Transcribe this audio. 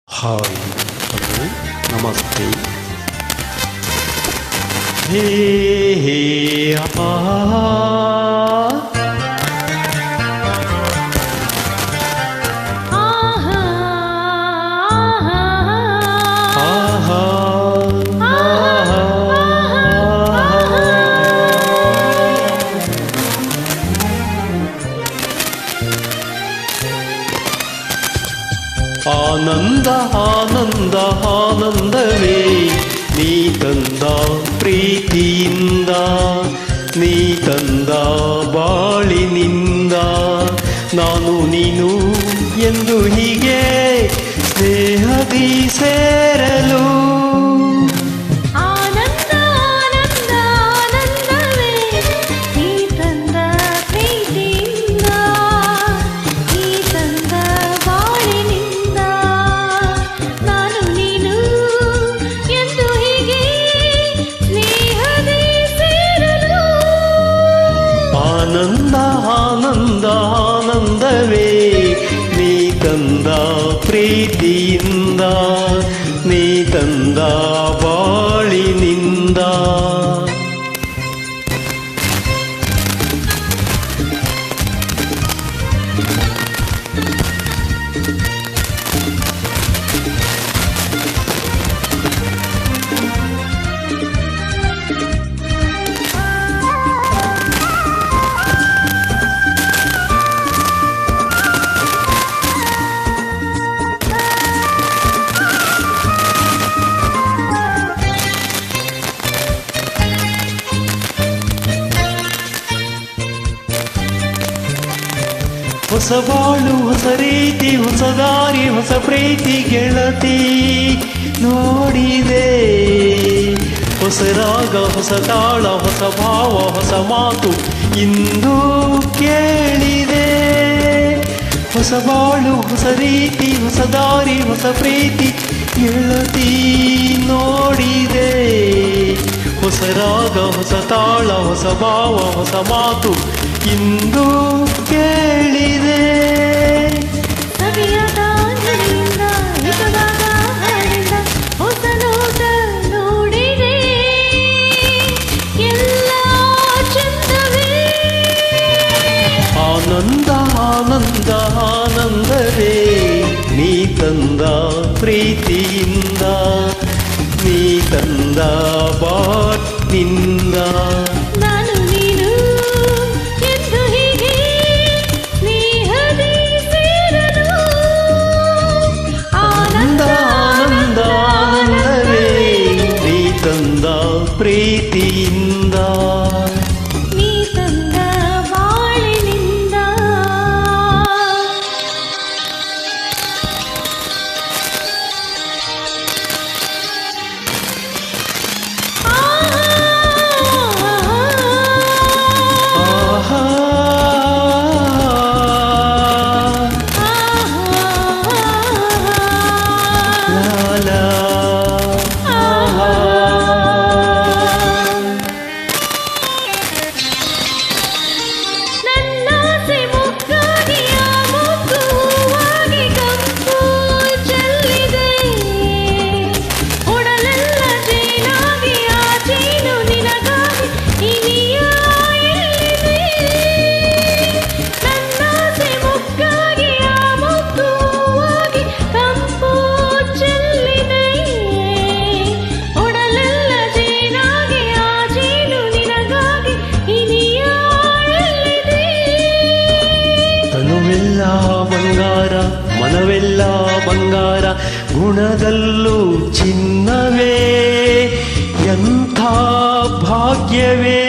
Hi hello ನಮಸ್ತೆ. ಹೇ ಹೇ ಅಪ್ಪ ಆನಂದ ಆನಂದ ಆನಂದವೇ ನೀ ತಂದ ಪ್ರೀತಿಯಿಂದ, ನೀ ತಂದ ಬಾಳಿನಿಂದ. ನಾನು ನೀನು ಎಂದು ಹೀಗೆ ಸ್ನೇಹದಿ ಸೇರಲು ಆನಂದ ಆನಂದ ಆನಂದವೇ ನೀ ತಂದ ಪ್ರೀತಿಯಿಂದ, ನೀ ತಂದ ಬಾಳಿನಿಂದ. ಹೊಸ ಬಾಳು ಹೊಸ ರೀತಿ, ಹೊಸ ದಾರಿ, ಹೊಸ ಪ್ರೀತಿ ಗೆಳತಿ ನೋಡಿದೆ. ಹೊಸ ರಾಗ, ಹೊಸ ತಾಳ, ಹೊಸ ಭಾವ, ಹೊಸ ಮಾತು ಇಂದು ಕೇಳಿದೆ. ಹೊಸ ಬಾಳು ಹೊಸ ರೀತಿ, ಹೊಸ ದಾರಿ, ಹೊಸ ಪ್ರೀತಿ ಗೆಳತಿ ನೋಡಿದೆ. ಹೊಸ ರಾಗ, ಹೊಸ ತಾಳ, ಹೊಸ ಭಾವ, ಹೊಸ ಮಾತು ಇಂದು ಕೇಳಿದೆ. ಸವಿಯಾದ ನಡಿಯಿಂದ ಹಿತವಾದ ಹಾಡಿಂದ ಹೊಸ ನೋಟ ನೋಡಿದೆ. ಎಲ್ಲ ಚಂದವೇ ಆನಂದ ಆನಂದ ಆನಂದವೇ ನೀ ತಂದ ಪ್ರೀತಿಯಿಂದ, ನೀ ತಂದ ಬಾಟ್ನಿಂದ. ನಾನು ನೀನು ಎಂದು ಹೀಗೆ ಸ್ನೇಹದಿ ಸೇರಲು. ಆನಂದ ಆನಂದ ಆನಂದವೇ ನೀ ತಂದ ಪ್ರೀತಿಯಿಂದ, ನೀ ತಂದ ಬಾಳಿನಿಂದ. ತನುವೆಲ್ಲ ಬಂಗಾರ, ಮನವೆಲ್ಲ ಬಂಗಾರ, ಗುಣದಲ್ಲೂ ಚಿನ್ನವೇ ಎಂಥ ಭಾಗ್ಯವೇ.